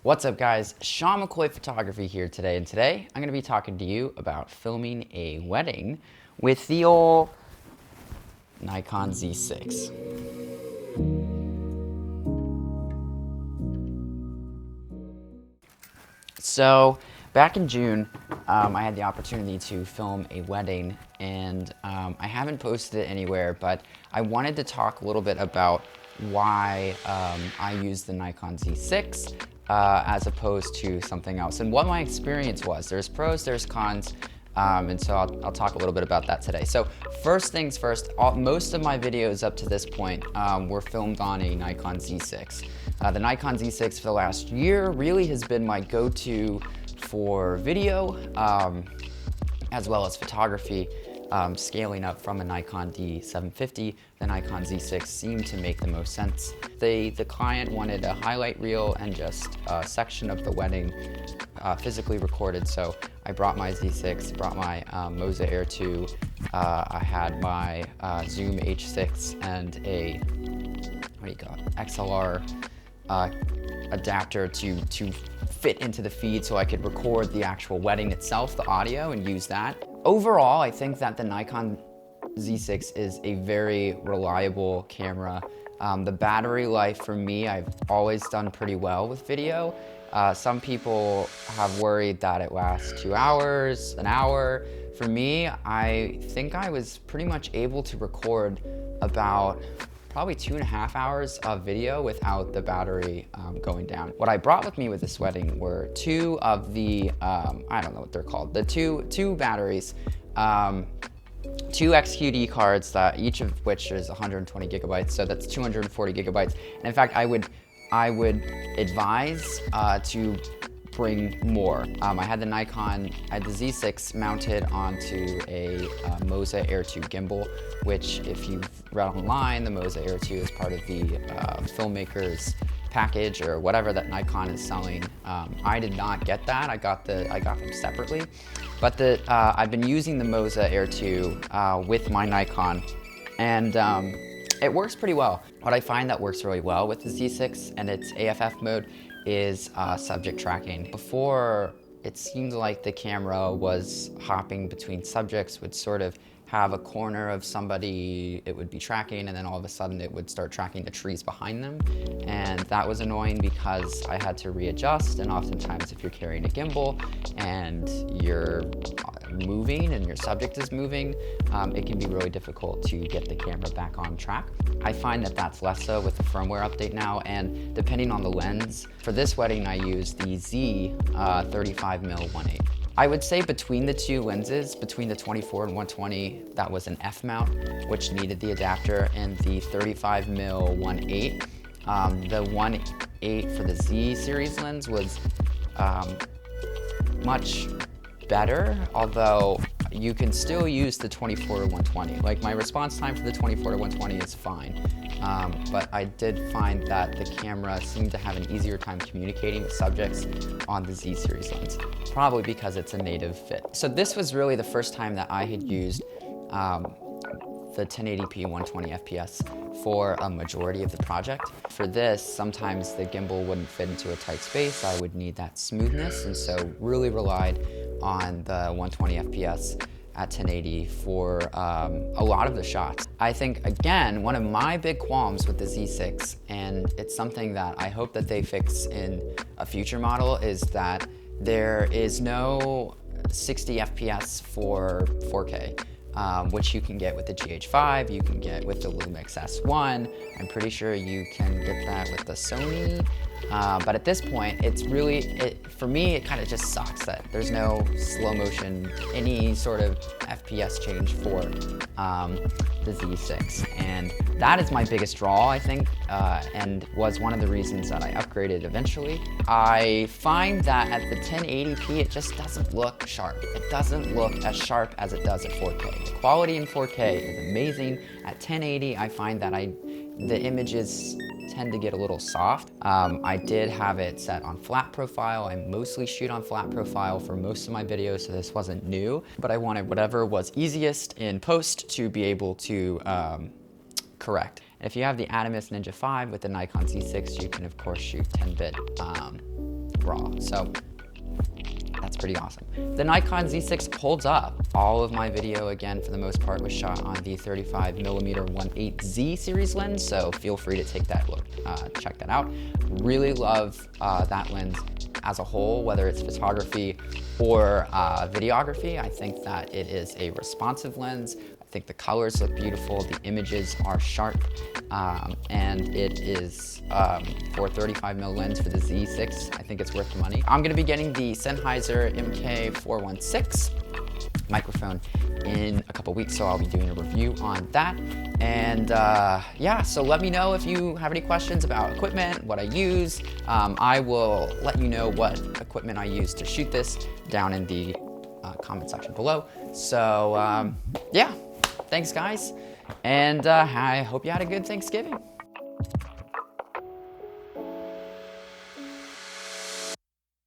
What's up guys, Sean McCoy Photography here today, and today I'm going to be talking to you about filming a wedding with the old Nikon Z6. So back in June, I had the opportunity to film a wedding, and I haven't posted it anywhere, but I wanted to talk a little bit about why I use the Nikon Z6 as opposed to something else, and what my experience was. There's pros, there's cons, and so I'll talk a little bit about that today. So first things first, most of my videos up to this point were filmed on a Nikon Z6. The Nikon Z6 for the last year really has been my go-to for video, as well as photography. Scaling up from a Nikon D750, the Nikon Z6 seemed to make the most sense. The client wanted a highlight reel and just a section of the wedding physically recorded, so I brought my Z6, brought my Moza Air 2, I had my Zoom H6 and a, what do you call it, XLR adapter to fit into the feed so I could record the actual wedding itself, the audio, and use that. Overall, I think that the Nikon Z6 is a very reliable camera. The battery life for me, I've always done pretty well with video. Some people have worried that it lasts 2 hours, an hour. For me, I think I was pretty much able to record about probably 2.5 hours of video without the battery going down. What I brought with me with this wedding were two of the, I don't know what they're called, the two batteries, two XQD cards, that each of which is 120 gigabytes, so that's 240 gigabytes. And in fact, I would advise to bring more. I had the Z6 mounted onto a Moza Air 2 gimbal, which if you've read online, the Moza Air 2 is part of the filmmaker's package or whatever that Nikon is selling. I did not get that. I got them separately. But I've been using the Moza Air 2 with my Nikon, and it works pretty well. What I find that works really well with the Z6 and its AFF mode is subject tracking. Before, it seemed like the camera was hopping between subjects, would sort of have a corner of somebody it would be tracking, and then all of a sudden it would start tracking the trees behind them. And that was annoying because I had to readjust, and oftentimes if you're carrying a gimbal and you're moving and your subject is moving, it can be really difficult to get the camera back on track. I find that that's less so with the firmware update now, and depending on the lens, for this wedding I used the Z 35mm 1.8. I would say between the two lenses, between the 24 and 120, that was an F mount, which needed the adapter, and the 35mm 1.8. The 1.8 for the Z series lens was much better, although you can still use the 24 to 120. Like, my response time for the 24 to 120 is fine, but I did find that the camera seemed to have an easier time communicating with subjects on the Z series lens, probably because it's a native fit. So this was really the first time that I had used the 1080p 120 FPS for a majority of the project. For this, sometimes the gimbal wouldn't fit into a tight space. I would need that smoothness, and so really relied on the 120 FPS at 1080 for a lot of the shots. I think, again, one of my big qualms with the Z6, and it's something that I hope that they fix in a future model, is that there is no 60 FPS for 4K. Which you can get with the GH5, you can get with the Lumix S1. I'm pretty sure you can get that with the Sony. But at this point, it's really, for me, it kind of just sucks that there's no slow motion, any sort of FPS change for the Z6. And that is my biggest draw, I think, and was one of the reasons that I upgraded eventually. I find that at the 1080p, it just doesn't look sharp. It doesn't look as sharp as it does at 4K. The quality in 4K is amazing. At 1080, I find that the images tend to get a little soft. I did have it set on flat profile. I mostly shoot on flat profile for most of my videos, so this wasn't new, but I wanted whatever was easiest in post to be able to correct. And if you have the Atomos Ninja 5 with the Nikon Z6, you can of course shoot 10-bit raw. So that's pretty awesome. The Nikon Z6 holds up. All of my video, again, for the most part, was shot on the 35mm 1.8Z series lens, so feel free to take that look, check that out. Really love that lens as a whole, whether it's photography or videography. I think that it is a responsive lens. I think the colors look beautiful, the images are sharp, and it is, for a 35mm lens for the Z6, I think it's worth the money. I'm gonna be getting the Sennheiser MKE 416 microphone in a couple weeks, so I'll be doing a review on that. And yeah, so let me know if you have any questions about equipment, what I use. I will let you know what equipment I use to shoot this down in the comment section below. So yeah, thanks guys, and I hope you had a good Thanksgiving.